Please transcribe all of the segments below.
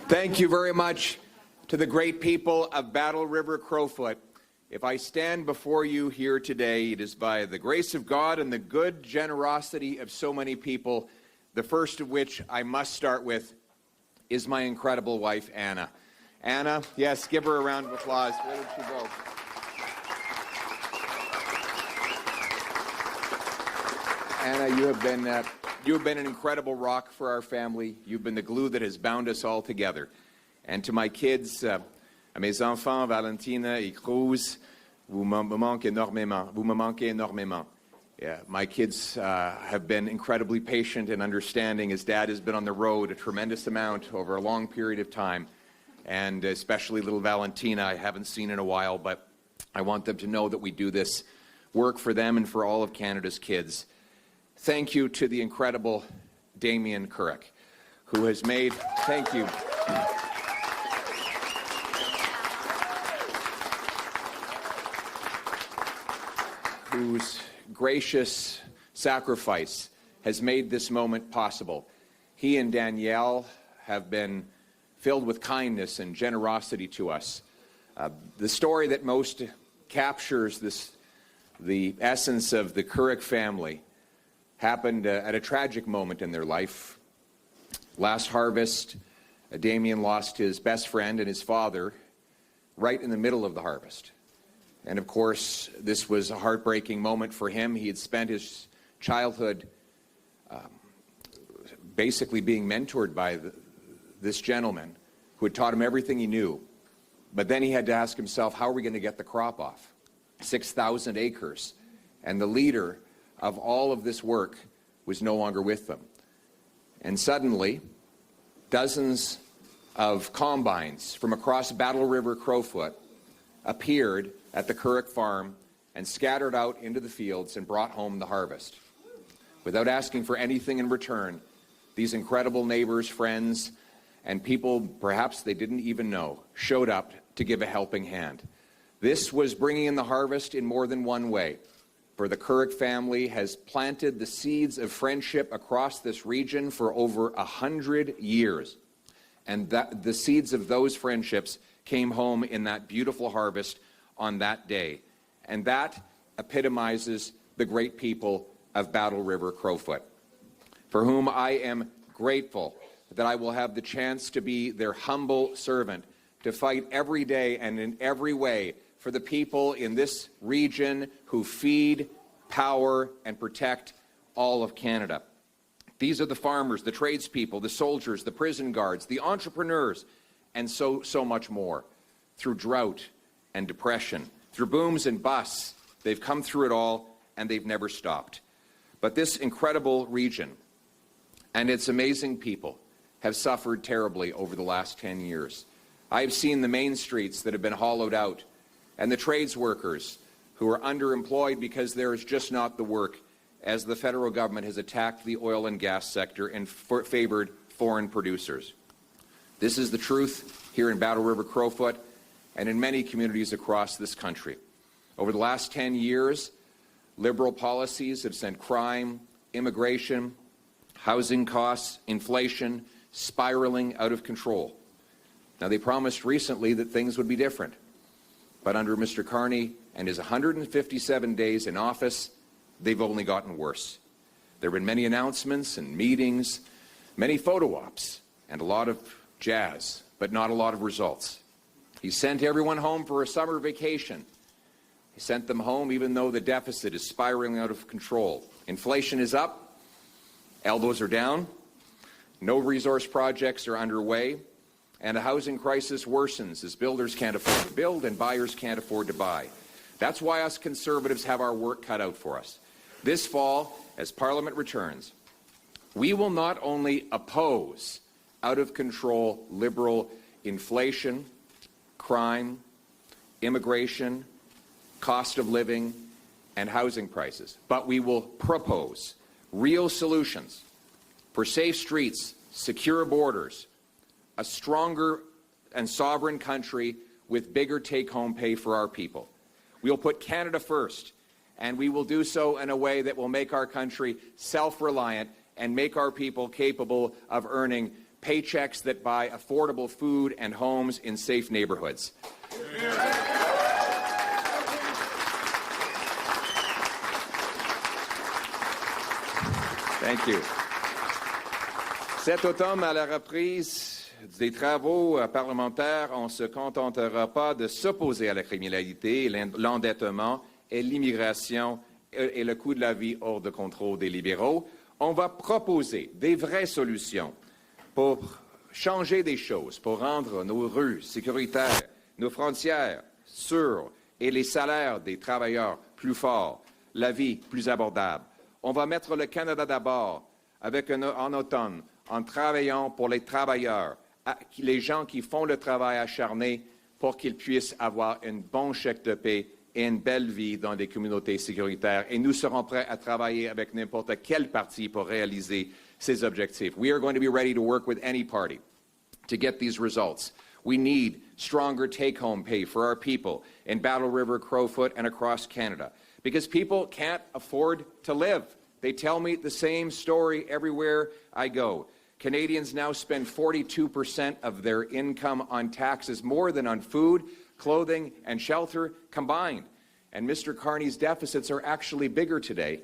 Thank you very much to the great people of Battle River Crowfoot. If I stand before you here today, it is by the grace of God and the good generosity of so many people, the first of which I must start with is my incredible wife, Anna. Anna, yes, give her a round of applause. Where did she go? Anna, you have been an incredible rock for our family. You've been the glue that has bound us all together. And to my kids, à mes enfants, Valentina et Cruz, vous me manquez énormément. Vous me manquez énormément. Yeah, my kids have been incredibly patient and understanding as Dad has been on the road a tremendous amount over a long period of time. And especially little Valentina, I haven't seen in a while, but I want them to know that we do this work for them and for all of Canada's kids. Thank you to the incredible Damien Kurrick, who has made, thank you. Whose gracious sacrifice has made this moment possible. He and Danielle have been filled with kindness and generosity to us. The story that most captures the essence of the Kurrick family happened at a tragic moment in their life. Last harvest, Damien lost his best friend and his father right in the middle of the harvest. And of course, this was a heartbreaking moment for him. He had spent his childhood basically being mentored by this gentleman who had taught him everything he knew. But then he had to ask himself, how are we going to get the crop off? 6,000 acres. And the leader of all of this work was no longer with them. And suddenly, dozens of combines from across Battle River Crowfoot appeared at the Kurrick farm and scattered out into the fields and brought home the harvest. Without asking for anything in return, these incredible neighbors, friends, and people perhaps they didn't even know showed up to give a helping hand. This was bringing in the harvest in more than one way. For the Kurrick family has planted the seeds of friendship across this region for over 100 years. And the seeds of those friendships came home in that beautiful harvest on that day. And that epitomizes the great people of Battle River Crowfoot, for whom I am grateful that I will have the chance to be their humble servant, to fight every day and in every way for the people in this region who feed, power, and protect all of Canada. These are the farmers, the tradespeople, the soldiers, the prison guards, the entrepreneurs, and so much more. Through drought and depression, through booms and busts, they've come through it all, and they've never stopped. But this incredible region and its amazing people have suffered terribly over the last 10 years. I've seen the main streets that have been hollowed out, and the trades workers who are underemployed because there is just not the work, as the federal government has attacked the oil and gas sector and favored foreign producers. This is the truth here in Battle River Crowfoot and in many communities across this country. Over the last 10 years, Liberal policies have sent crime, immigration, housing costs, inflation spiraling out of control. Now, they promised recently that things would be different. But under Mr. Carney and his 157 days in office, they've only gotten worse. There have been many announcements and meetings, many photo ops, and a lot of jazz, but not a lot of results. He sent everyone home for a summer vacation. He sent them home even though the deficit is spiraling out of control. Inflation is up, elbows are down, no resource projects are underway, and a housing crisis worsens as builders can't afford to build and buyers can't afford to buy. That's why us Conservatives have our work cut out for us. This fall, as Parliament returns, we will not only oppose out-of-control Liberal inflation, crime, immigration, cost of living, and housing prices, but we will propose real solutions for safe streets, secure borders, a stronger and sovereign country with bigger take-home pay for our people. We will put Canada first, and we will do so in a way that will make our country self-reliant and make our people capable of earning paychecks that buy affordable food and homes in safe neighborhoods. Thank you. Cet automne, à la reprise des travaux parlementaires, on ne se contentera pas de s'opposer à la criminalité, l'endettement et l'immigration et le coût de la vie hors de contrôle des libéraux. On va proposer des vraies solutions pour changer des choses, pour rendre nos rues sécuritaires, nos frontières sûres et les salaires des travailleurs plus forts, la vie plus abordable. On va mettre le Canada d'abord en automne, en travaillant pour les travailleurs, les gens qui font le travail acharné pour qu'ils puissent avoir un bon chèque de paie et une belle vie dans des communautés sécuritaires. Et nous serons prêts à travailler avec n'importe quel parti pour réaliser ces objectifs. We are going to be ready to work with any party to get these results. We need stronger take-home pay for our people in Battle River, Crowfoot, and across Canada, because people can't afford to live. They tell me the same story everywhere I go. Canadians now spend 42% of their income on taxes, more than on food, clothing, and shelter combined. And Mr. Carney's deficits are actually bigger today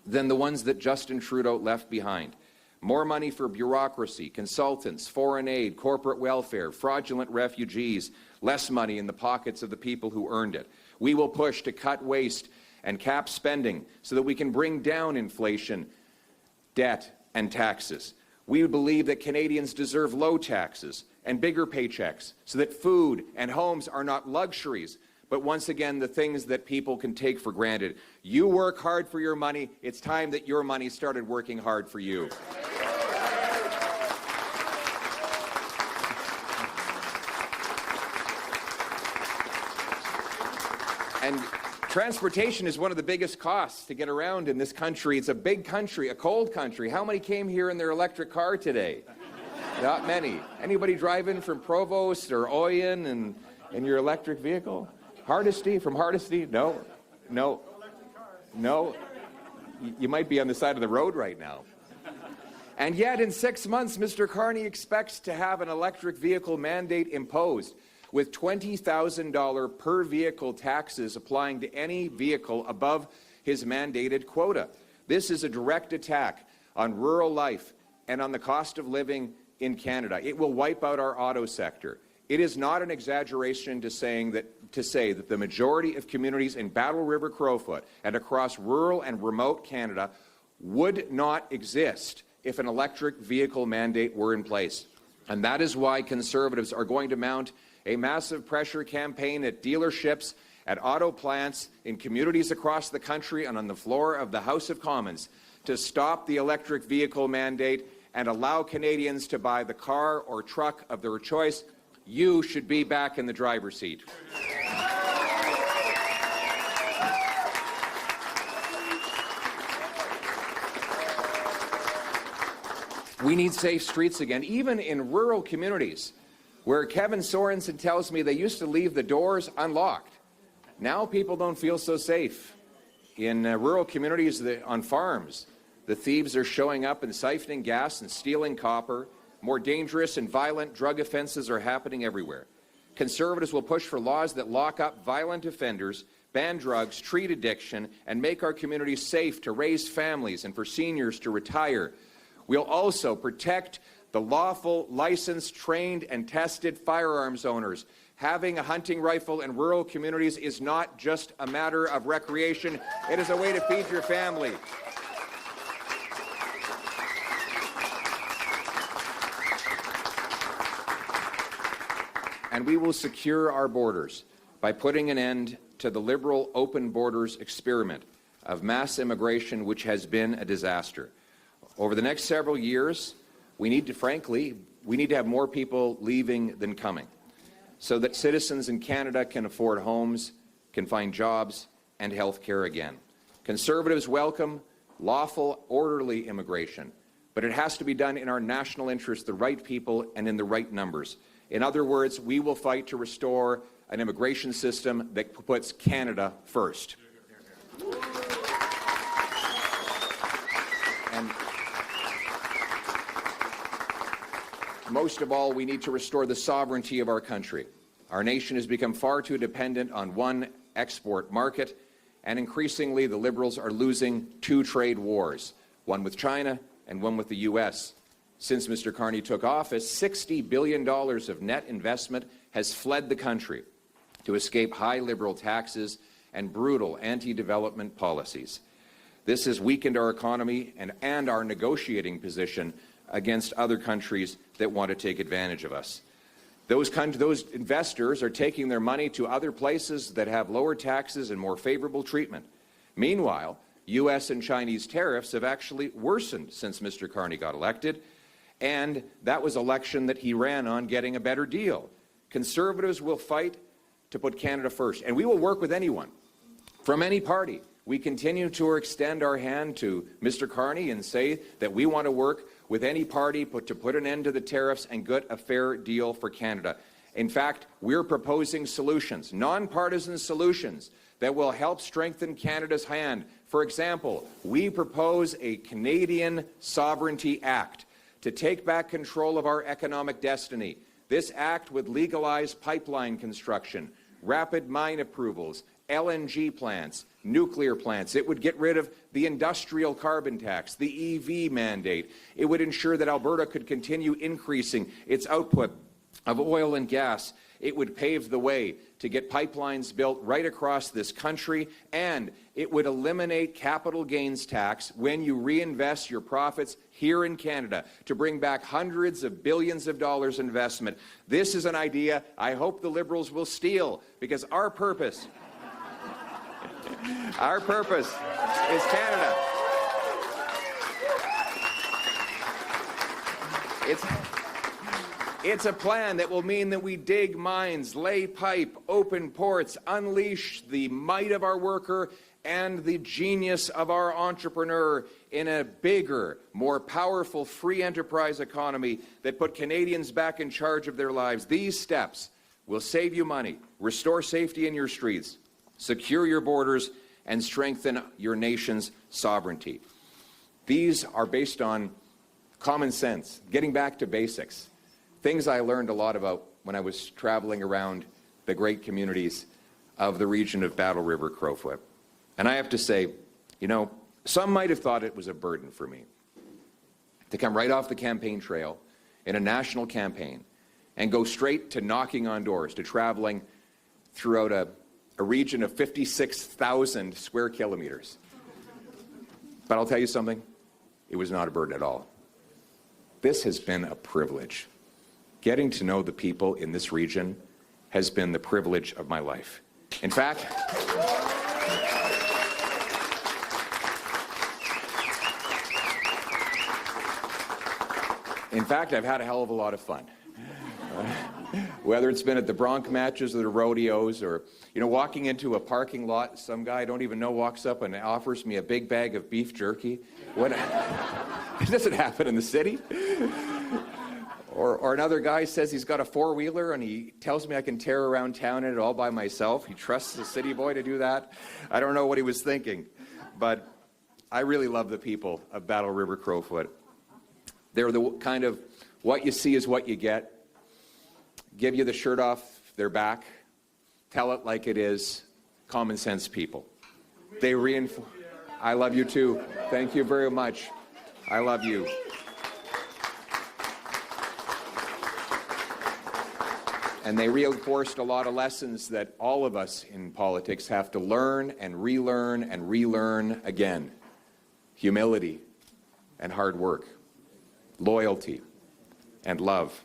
than the ones that Justin Trudeau left behind. More money for bureaucracy, consultants, foreign aid, corporate welfare, fraudulent refugees, less money in the pockets of the people who earned it. We will push to cut waste and cap spending so that we can bring down inflation, debt, and taxes. We believe that Canadians deserve low taxes and bigger paychecks so that food and homes are not luxuries, but once again, the things that people can take for granted. You work hard for your money. It's time that your money started working hard for you. And transportation is one of the biggest costs to get around in this country. It's a big country, a cold country. How many came here in their electric car today? Not many. Anybody driving from Provost or Oyen and in your electric vehicle? Hardisty, from Hardisty? No. No. No. You might be on the side of the road right now. And yet in 6 months, Mr. Carney expects to have an electric vehicle mandate imposed, with $20,000 per vehicle taxes applying to any vehicle above his mandated quota. This is a direct attack on rural life and on the cost of living in Canada. It will wipe out our auto sector. It is not an exaggeration to say that the majority of communities in Battle River, Crowfoot, and across rural and remote Canada would not exist if an electric vehicle mandate were in place. And that is why Conservatives are going to mount a massive pressure campaign at dealerships, at auto plants, in communities across the country and on the floor of the House of Commons to stop the electric vehicle mandate and allow Canadians to buy the car or truck of their choice. You should be back in the driver's seat. We need safe streets again, even in rural communities, where Kevin Sorensen tells me they used to leave the doors unlocked. Now people don't feel so safe. In rural communities on farms, the thieves are showing up and siphoning gas and stealing copper. More dangerous and violent drug offenses are happening everywhere. Conservatives will push for laws that lock up violent offenders, ban drugs, treat addiction, and make our communities safe to raise families and for seniors to retire. We'll also protect the lawful, licensed, trained, and tested firearms owners. Having a hunting rifle in rural communities is not just a matter of recreation. It is a way to feed your family. And we will secure our borders by putting an end to the Liberal open borders experiment of mass immigration, which has been a disaster. Over the next several years, we need to have more people leaving than coming, so that citizens in Canada can afford homes, can find jobs, and health care again. Conservatives welcome lawful, orderly immigration, but it has to be done in our national interest, the right people, and in the right numbers. In other words, we will fight to restore an immigration system that puts Canada first. most of all, we need to restore the sovereignty of our country. Our nation has become far too dependent on one export market, and increasingly the Liberals are losing two trade wars, one with China and one with the U.S. Since Mr. Carney took office, $60 billion of net investment has fled the country to escape high Liberal taxes and brutal anti-development policies. This has weakened our economy and our negotiating position against other countries that want to take advantage of us. Those investors are taking their money to other places that have lower taxes and more favorable treatment. Meanwhile, U.S. and Chinese tariffs have actually worsened since Mr. Carney got elected, and that was an election that he ran on getting a better deal. Conservatives will fight to put Canada first, and we will work with anyone from any party. We continue to extend our hand to Mr. Carney and say that we want to work with any party to put an end to the tariffs and get a fair deal for Canada. In fact, we're proposing solutions, nonpartisan solutions, that will help strengthen Canada's hand. For example, we propose a Canadian Sovereignty Act to take back control of our economic destiny. This act would legalize pipeline construction, rapid mine approvals, LNG plants, nuclear plants. It would get rid of the industrial carbon tax, the EV mandate. It would ensure that Alberta could continue increasing its output of oil and gas. It would pave the way to get pipelines built right across this country, and it would eliminate capital gains tax when you reinvest your profits here in Canada to bring back hundreds of billions of dollars investment. This is an idea I hope the Liberals will steal, because our purpose is Canada. It's a plan that will mean that we dig mines, lay pipe, open ports, unleash the might of our worker and the genius of our entrepreneur in a bigger, more powerful free enterprise economy that put Canadians back in charge of their lives. These steps will save you money, restore safety in your streets, secure your borders, and strengthen your nation's sovereignty. These are based on common sense, getting back to basics, things I learned a lot about when I was traveling around the great communities of the region of Battle River, Crowfoot. And I have to say, you know, some might have thought it was a burden for me to come right off the campaign trail in a national campaign and go straight to knocking on doors, to traveling throughout a region of 56,000 square kilometers. But I'll tell you something, it was not a burden at all. This has been a privilege. Getting to know the people in this region has been the privilege of my life. In fact, I've had a hell of a lot of fun. Whether it's been at the bronc matches or the rodeos, or, you know, walking into a parking lot, some guy I don't even know walks up and offers me a big bag of beef jerky. What? It doesn't happen in the city. Or another guy says he's got a four-wheeler and he tells me I can tear around town in it all by myself. He trusts a city boy to do that. I don't know what he was thinking, but I really love the people of Battle River, Crowfoot. They're the kind of what you see is what you get. Give you the shirt off their back. Tell it like it is. Common sense people. They reinforce. I love you too. Thank you very much. I love you. And they reinforced a lot of lessons that all of us in politics have to learn and relearn again. Humility and hard work, loyalty and love.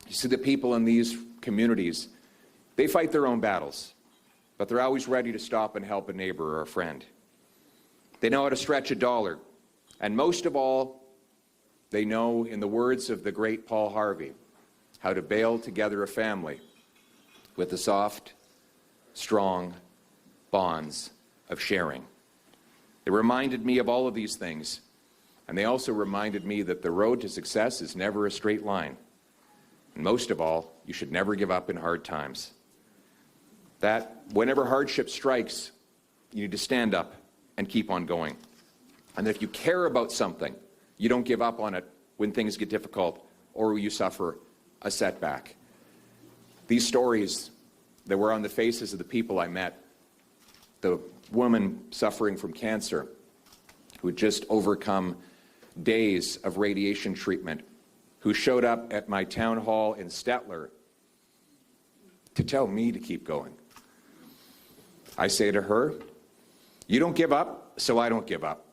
You see, the people in these communities, they fight their own battles, but they're always ready to stop and help a neighbor or a friend. They know how to stretch a dollar, and most of all, they know, in the words of the great Paul Harvey, how to bail together a family with the soft, strong bonds of sharing. They reminded me of all of these things, and they also reminded me that the road to success is never a straight line. And most of all, you should never give up in hard times. That whenever hardship strikes, you need to stand up and keep on going. And if you care about something, you don't give up on it when things get difficult or will you suffer a setback? These stories that were on the faces of the people I met, the woman suffering from cancer who had just overcome days of radiation treatment, who showed up at my town hall in Stettler to tell me to keep going. I say to her, you don't give up, so I don't give up.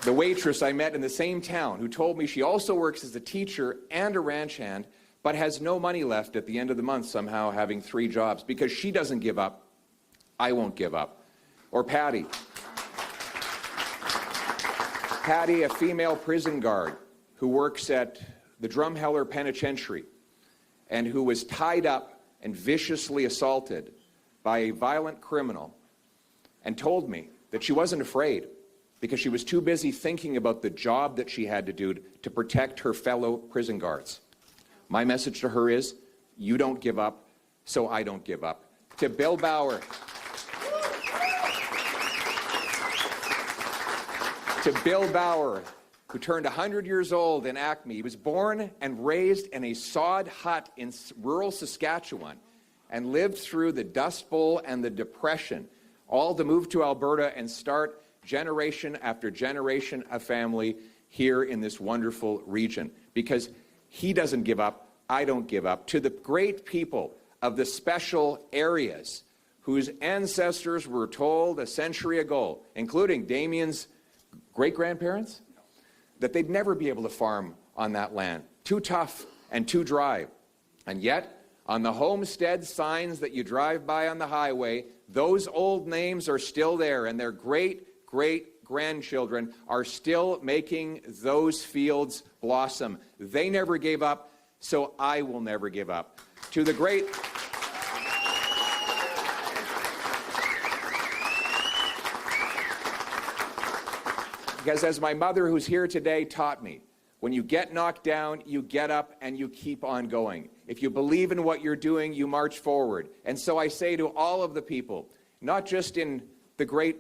The waitress I met in the same town who told me she also works as a teacher and a ranch hand, but has no money left at the end of the month, somehow having 3 jobs. Because she doesn't give up, I won't give up. Or Patty. Patty, a female prison guard who works at the Drumheller Penitentiary and who was tied up and viciously assaulted by a violent criminal, and told me that she wasn't afraid because she was too busy thinking about the job that she had to do to protect her fellow prison guards. My message to her is, you don't give up, so I don't give up. To Bill Bauer, who turned 100 years old in Acme. He was born and raised in a sod hut in rural Saskatchewan and lived through the Dust Bowl and the Depression, all to move to Alberta and start generation after generation of family here in this wonderful region. Because he doesn't give up, I don't give up. To the great people of the special areas whose ancestors were told a century ago, including Damien's great-grandparents, that they'd never be able to farm on that land. Too tough and too dry. And yet, on the homestead signs that you drive by on the highway, those old names are still there, and their great-great-grandchildren are still making those fields blossom. They never gave up, so I will never give up. To the great... Because as my mother, who's here today, taught me, when you get knocked down, you get up and you keep on going. If you believe in what you're doing, you march forward. And so I say to all of the people, not just in the great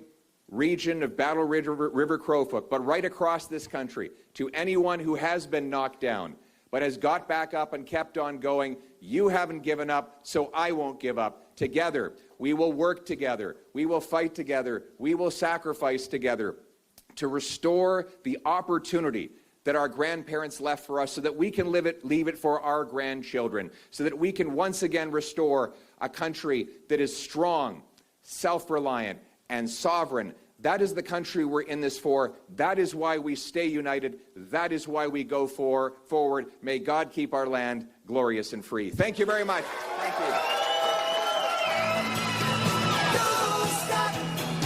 region of Battle River Crowfoot, but right across this country, to anyone who has been knocked down, but has got back up and kept on going, you haven't given up, so I won't give up. Together, we will work together. We will fight together. We will sacrifice together to restore the opportunity that our grandparents left for us so that we can leave it for our grandchildren, so that we can once again restore a country that is strong, self-reliant, and sovereign. That is the country we're in this for. That is why we stay united. That is why we go forward. May God keep our land glorious and free. Thank you very much. Thank you.